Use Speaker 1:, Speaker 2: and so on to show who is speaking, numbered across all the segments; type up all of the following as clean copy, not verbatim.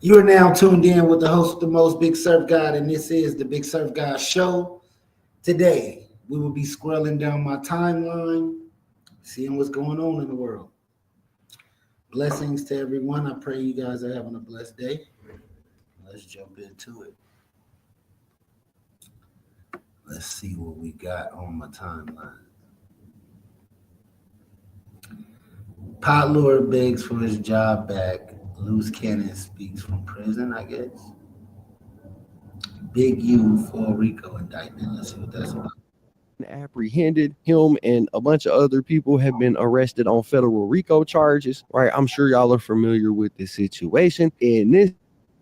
Speaker 1: You are now tuned in with the host of the most, Big Surfgod, and this is the Big Surfgod Show. Today, we will be scrolling down my timeline, seeing what's going on in the world. Blessings to everyone. I pray you guys are having a blessed day. Let's jump into it. Let's see what we got on my timeline. Pot Lord begs for his job back. Loose cannon speaks from prison, I guess. Big U for Rico indictment. Let's see what that's about.
Speaker 2: Apprehended. Him and a bunch of other people have been arrested on federal RICO charges, right? I'm sure y'all are familiar with the situation. In this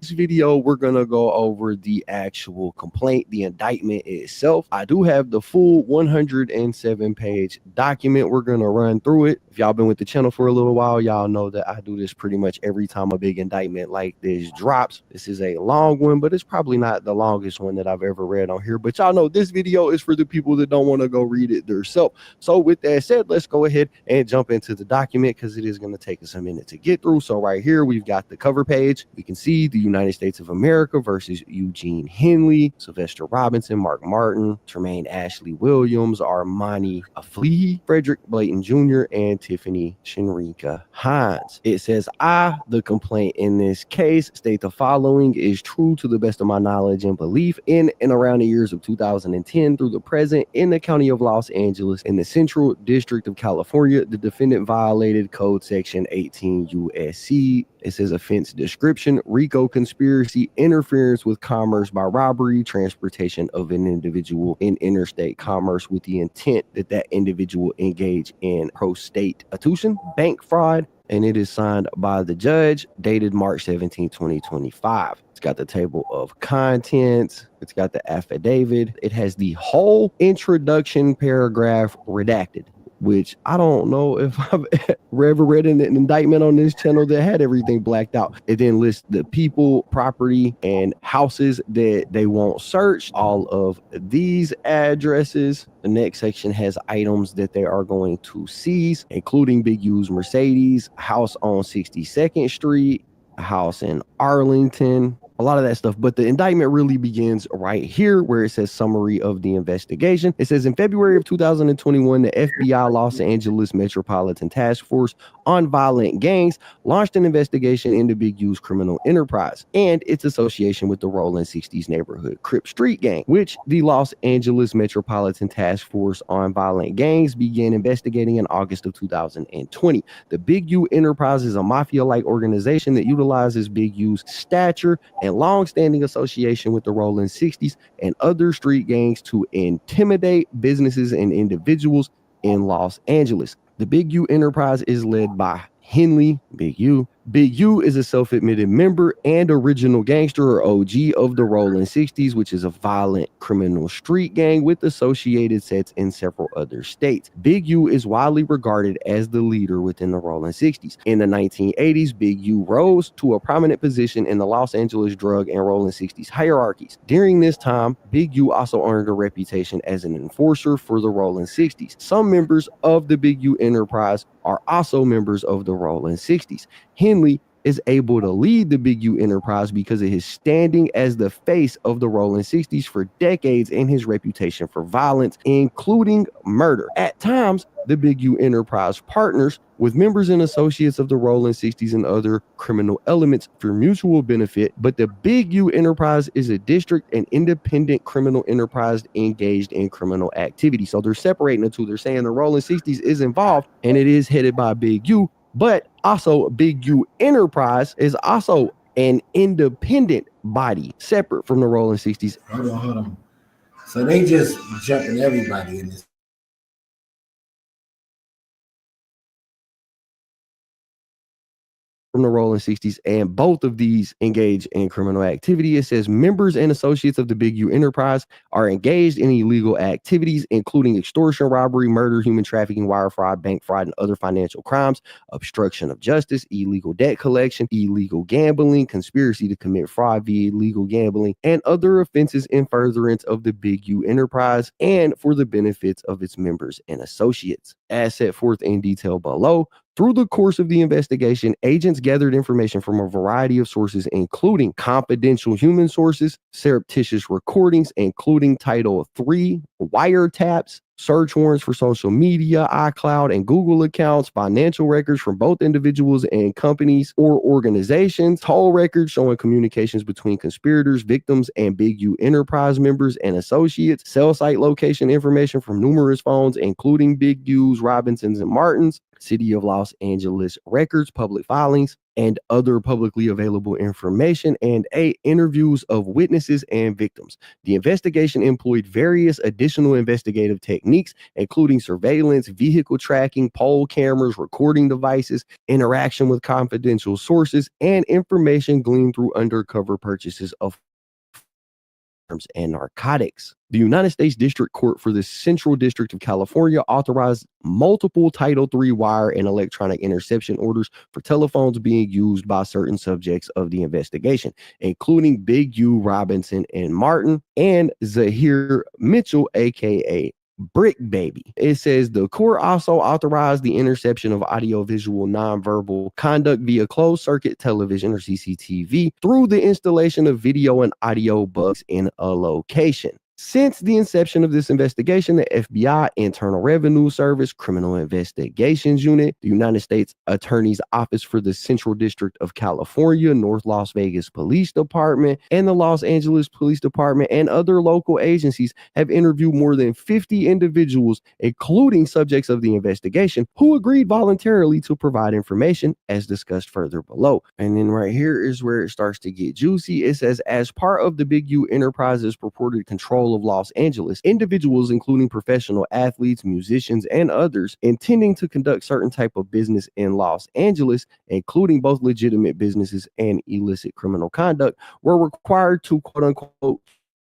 Speaker 2: video, we're gonna go over the actual complaint, the indictment itself. I do have the full 107-page document. We're gonna run through it. If y'all been with the channel for a little while, y'all know that I do this pretty much every time a big indictment like this drops. This is a long one, but it's probably not the longest one that I've ever read on here. But y'all know this video is for the people that don't want to go read it themselves. So with that said, let's go ahead and jump into the document because it is going to take us a minute to get through. So right here, we've got the cover page. We can see the United States of America versus Eugene Henley, Sylvester Robinson, Mark Martin, Tremaine Ashley Williams, Armani Aflehi, Frederick Blayton Jr., and Tiffany Shenrika Hines. It says, I, the complaint in this case, state the following is true to the best of my knowledge and belief in and around the years of 2010 through the present in the county of Los Angeles in the Central District of California. The defendant violated Code Section 18 USC. It says offense description, RICO conspiracy, interference with commerce by robbery, transportation of an individual in interstate commerce with the intent that that individual engage in prostitution, bank fraud, and it is signed by the judge, dated March 17, 2025. It's got the table of contents. It's got the affidavit. It has the whole introduction paragraph redacted, which I don't know if I've ever read an indictment on this channel that had everything blacked out. It then lists the people, property, and houses that they won't search, all of these addresses. The next section has items that they are going to seize, including Big U's Mercedes, house on 62nd Street, a house in Arlington, a lot of that stuff. But the indictment really begins right here where it says summary of the investigation. It says in February of 2021, the FBI Los Angeles Metropolitan Task Force on Violent Gangs launched an investigation into Big U's criminal enterprise and its association with the Rolling 60s neighborhood Crip Street Gang, which the Los Angeles Metropolitan Task Force on Violent Gangs began investigating in August of 2020. The Big U enterprise is a mafia-like organization that utilizes Big U's stature and long-standing association with the Rolling 60s and other street gangs to intimidate businesses and individuals in Los Angeles. The Big U enterprise is led by Henley, Big U. Big U is a self-admitted member and original gangster or OG of the Rolling 60s, which is a violent criminal street gang with associated sets in several other states. Big U is widely regarded as the leader within the Rolling 60s. In the 1980s, Big U rose to a prominent position in the Los Angeles drug and Rolling 60s hierarchies. During this time, Big U also earned a reputation as an enforcer for the Rolling 60s. Some members of the Big U enterprise are also members of the Rolling 60s. Henley is able to lead the Big U enterprise because of his standing as the face of the Rolling 60s for decades and his reputation for violence, including murder. At times, the Big U enterprise partners with members and associates of the Rolling 60s and other criminal elements for mutual benefit, but the Big U enterprise is a district and independent criminal enterprise engaged in criminal activity. So they're separating the two. They're saying the Rolling 60s is involved and it is headed by Big U, but also Big U enterprise is also an independent body separate from the Rolling 60s.
Speaker 1: Hold on. So they just jumping everybody in this.
Speaker 2: From the Rolling 60s, and both of these engage in criminal activity. It says members and associates of the Big U enterprise are engaged in illegal activities, including extortion, robbery, murder, human trafficking, wire fraud, bank fraud, and other financial crimes, obstruction of justice, illegal debt collection, illegal gambling, conspiracy to commit fraud via illegal gambling, and other offenses in furtherance of the Big U enterprise and for the benefits of its members and associates. As set forth in detail below, Through the course of the investigation, agents gathered information from a variety of sources, including confidential human sources, surreptitious recordings, including Title III wiretaps, search warrants for social media, iCloud, and Google accounts, financial records from both individuals and companies or organizations, toll records showing communications between conspirators, victims, and Big U Enterprise members and associates, cell site location information from numerous phones, including Big U's, Robinson's, and Martin's, City of Los Angeles records, public filings, and other publicly available information, and 8 interviews of witnesses and victims. The investigation employed various additional investigative techniques, including surveillance, vehicle tracking, poll cameras, recording devices, interaction with confidential sources, and information gleaned through undercover purchases of arms and narcotics. The United States District Court for the Central District of California authorized multiple Title III wire and electronic interception orders for telephones being used by certain subjects of the investigation, including Big U, Robinson, and Martin, and Zahir Mitchell, aka Brick Baby. It says the court also authorized the interception of audiovisual nonverbal conduct via closed circuit television or CCTV through the installation of video and audio bugs in a location. Since the inception of this investigation, the FBI, Internal Revenue Service, Criminal Investigations Unit, the United States Attorney's Office for the Central District of California, North Las Vegas Police Department, and the Los Angeles Police Department, and other local agencies have interviewed more than 50 individuals, including subjects of the investigation, who agreed voluntarily to provide information, as discussed further below. And then right here is where it starts to get juicy. It says, as part of the Big U Enterprise's purported control of Los Angeles, individuals including professional athletes, musicians, and others intending to conduct certain type of business in Los Angeles, including both legitimate businesses and illicit criminal conduct, were required to quote unquote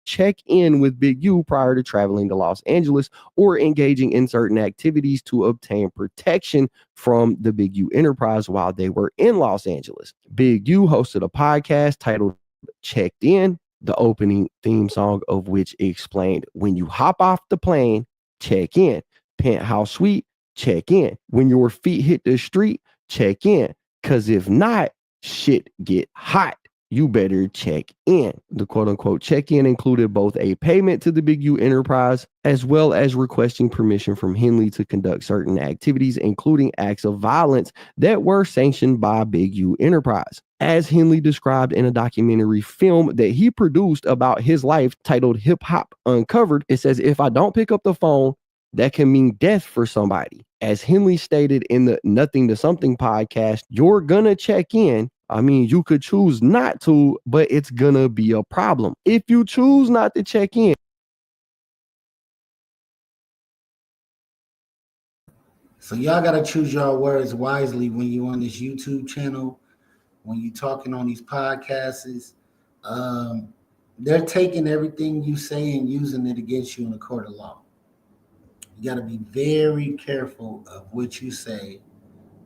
Speaker 2: check in with Big U prior to traveling to Los Angeles or engaging in certain activities to obtain protection from the Big U Enterprise while they were in Los Angeles. Big U hosted a podcast titled Checked In, the opening theme song of which explained, when you hop off the plane, check in. Penthouse suite, check in. When your feet hit the street, check in. Cause if not, shit get hot. You better check in. The quote unquote check in included both a payment to the Big U Enterprise as well as requesting permission from Henley to conduct certain activities, including acts of violence that were sanctioned by Big U Enterprise. As Henley described in a documentary film that he produced about his life titled Hip Hop Uncovered, it says, if I don't pick up the phone, that can mean death for somebody. As Henley stated in the Nothing to Something podcast, you're gonna check in. I mean, you could choose not to, but it's gonna be a problem. If you choose not to check in.
Speaker 1: So y'all gotta choose your words wisely when you on this YouTube channel, when you talking on these podcasts. They're taking everything you say and using it against you in a court of law. You got to be very careful of what you say,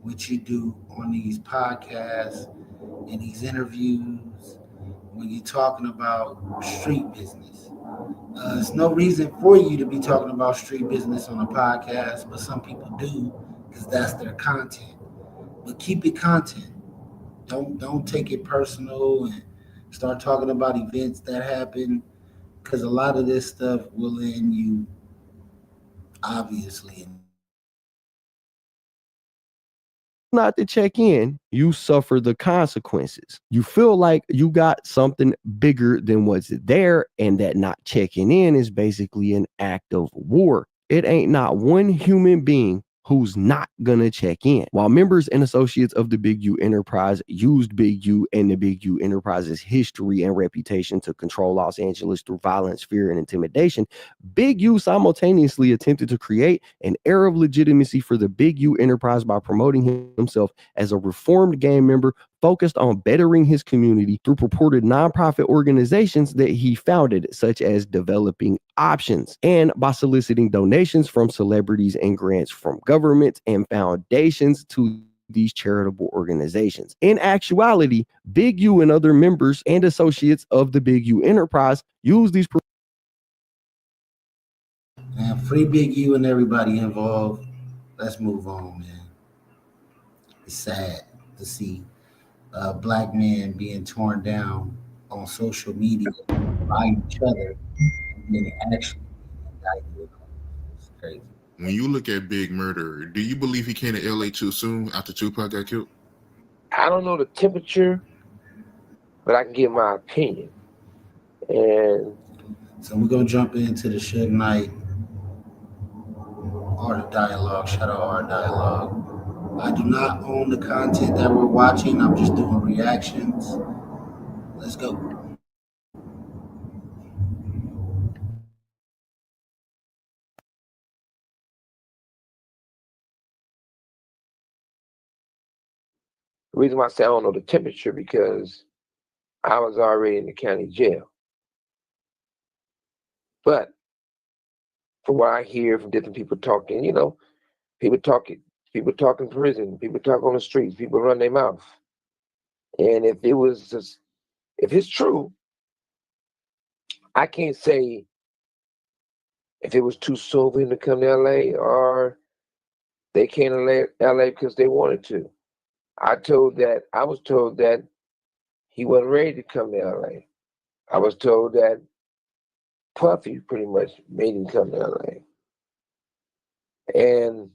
Speaker 1: what you do on these podcasts, in these interviews, when you're talking about street business. There's no reason for you to be talking about street business on a podcast, but some people do because that's their content. But keep it content. Don't take it personal and start talking about events that happen, because a lot of this stuff will end you obviously.
Speaker 2: Not to check in, you suffer the consequences. You feel like you got something bigger than what's there, and that not checking in is basically an act of war. It ain't not one human being who's not gonna check in. While members and associates of the Big U Enterprise used Big U and the Big U Enterprise's history and reputation to control Los Angeles through violence, fear, and intimidation, Big U simultaneously attempted to create an air of legitimacy for the Big U Enterprise by promoting himself as a reformed gang member focused on bettering his community through purported nonprofit organizations that he founded, such as Developing Options, and by soliciting donations from celebrities and grants from governments and foundations to these charitable organizations. In actuality, Big U and other members and associates of the Big U Enterprise use these.
Speaker 1: And free Big U and everybody involved. Let's move on, man. It's sad to see black men being torn down on social media by each other and then actually indicted. It's crazy.
Speaker 3: When you look at Big Murder, do you believe he came to LA too soon after Tupac got killed?
Speaker 4: I don't know the temperature, but I can give my opinion. And
Speaker 1: So we're gonna jump into the Suge Knight Art of Dialogue. Shout out Art Dialogue. I do not own the content that we're watching. I'm just doing reactions. Let's go.
Speaker 4: the reason why I say I don't know the temperature because I was already in the county jail. But from what I hear from different people talking, people talking, people talk in prison, people talk on the streets, people run their mouth. And if it's true, I can't say if it was too soon for him to come to LA or they came to LA because they wanted to. I was told that he wasn't ready to come to LA. I was told that Puffy pretty much made him come to LA. And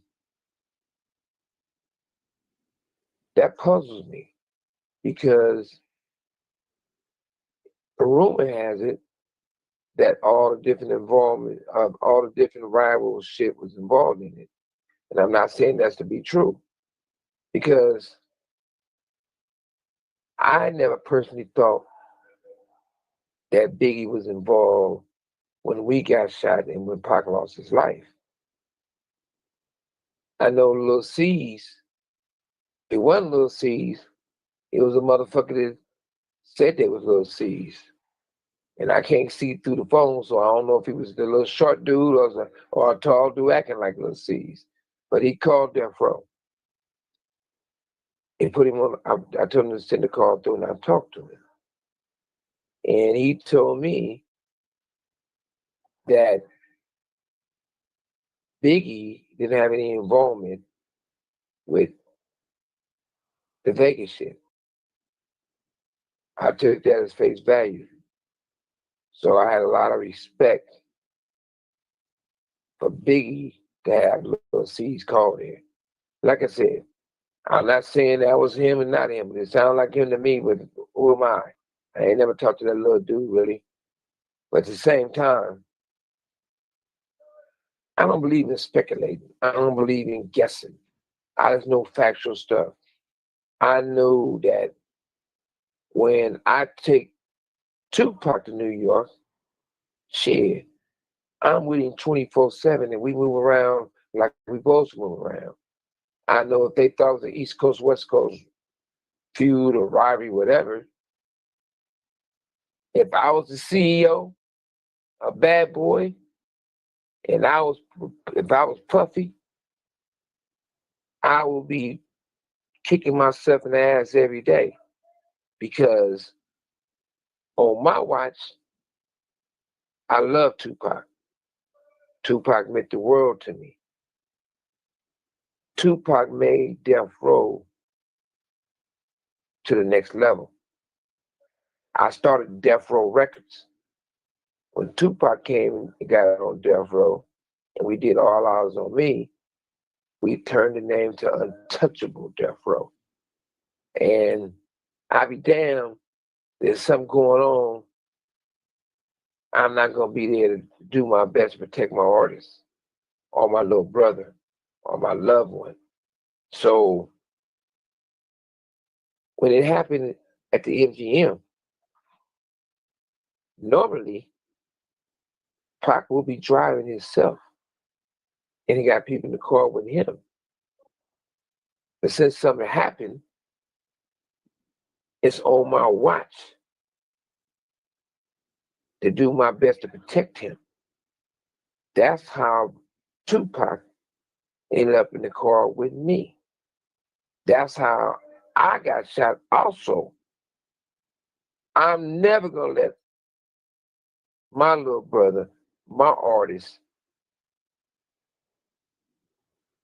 Speaker 4: that puzzles me because a rumor has it that all the different involvement of all the different rival shit was involved in it. And I'm not saying that's to be true because I never personally thought that Biggie was involved when we got shot and when Pac lost his life. I know Lil C's, it wasn't Lil C's, it was a motherfucker that said they was Lil C's. And I can't see through the phone, so I don't know if he was the little short dude or a tall dude acting like Lil C's. But he called Death Row. He put him on, I told him to send the call through and I talked to him. And he told me that Biggie didn't have any involvement with the Vegas shit. I took that as face value. So I had a lot of respect for Biggie to have Lil C's called in. Like I said, I'm not saying that was him and not him, but it sounded like him to me, but who am I? I ain't never talked to that little dude really. But at the same time, I don't believe in speculating. I don't believe in guessing. I just know factual stuff. I know that when I take Tupac to New York, shit, I'm with him 24/7 and we move around like we both move around. I know if they thought it was the East Coast, West Coast feud or rivalry, whatever, if I was the CEO, a bad boy, and if I was Puffy, I would be kicking myself in the ass every day because on my watch, I love Tupac. Tupac meant the world to me. Tupac made Death Row to the next level. I started Death Row Records. When Tupac came and got on Death Row, and we did All Eyes on Me, we turned the name to Untouchable Death Row. And I be damned, there's something going on. I'm not gonna be there to do my best to protect my artist, or my little brother, or my loved one. So when it happened at the MGM, normally Pac will be driving himself, and he got people in the car with him. But since something happened, it's on my watch to do my best to protect him. That's how Tupac ended up in the car with me. That's how I got shot also. I'm never gonna let my little brother, my artist,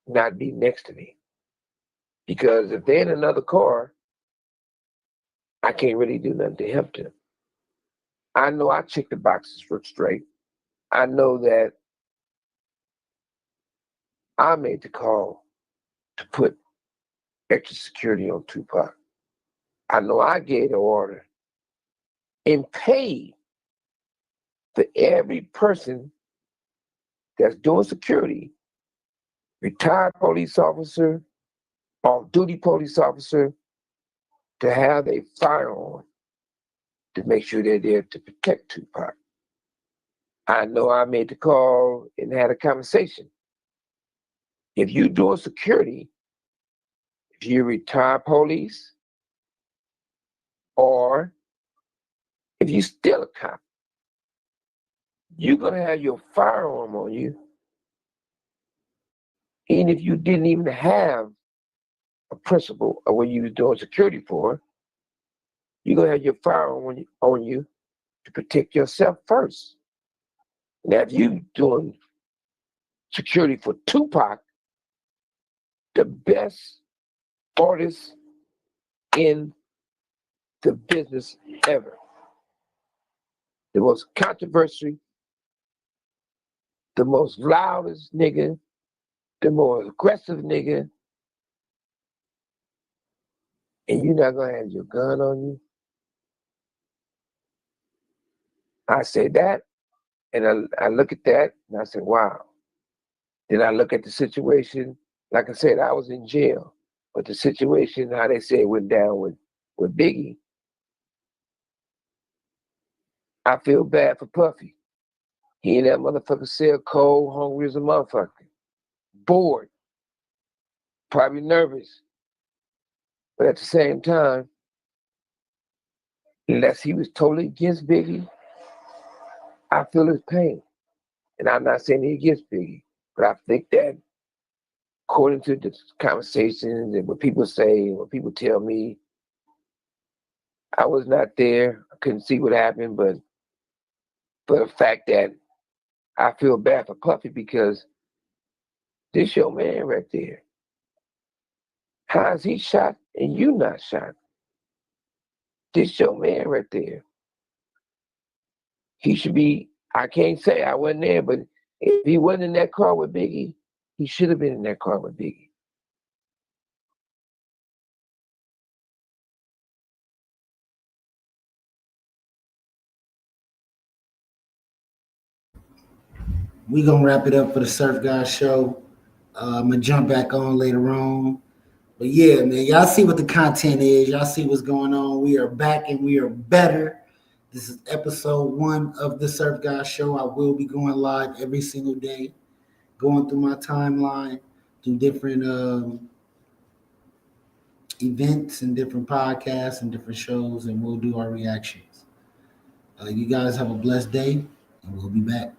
Speaker 4: not be next to me. Because if they're in another car, I can't really do nothing to help them. I know I check the boxes straight. I know that I made the call to put extra security on Tupac. I know I gave the order and paid for every person that's doing security, retired police officer, off-duty police officer, to have a firearm to make sure they're there to protect Tupac. I know I made the call and had a conversation. If you're doing security, if you're retired police, or if you're still a cop, you're going to have your firearm on you. And if you didn't even have a principal of what you was doing security for, you're going to have your firearm on you to protect yourself first. Now, if you're doing security for Tupac, the best artist in the business ever, the most controversial, the most loudest nigga, the more aggressive nigga, and you're not gonna have your gun on you. I say that, and I look at that, and I say, wow. Then I look at the situation. Like I said, I was in jail, but the situation, how they say it went down with Biggie, I feel bad for Puffy. He in that motherfucker cell, cold, hungry as a motherfucker, bored, probably nervous. But at the same time, unless he was totally against Biggie, I feel his pain. And I'm not saying he against Biggie, but I think that according to the conversations and what people say, what people tell me, I was not there. I couldn't see what happened, but for the fact that I feel bad for Puffy because this your man right there. How is he shot and you not shot? This your man right there. He should be, I can't say I wasn't there, but if he wasn't in that car with Biggie, he should have been in that car with Biggie.
Speaker 1: We're going to wrap it up for the Surf God Show. I'm going to jump back on later on. But yeah, man, y'all see what the content is. Y'all see what's going on. We are back and we are better. This is episode 1 of the Surf God Show. I will be going live every single day, going through my timeline, through different events and different podcasts and different shows, and we'll do our reactions. You guys have a blessed day, and we'll be back.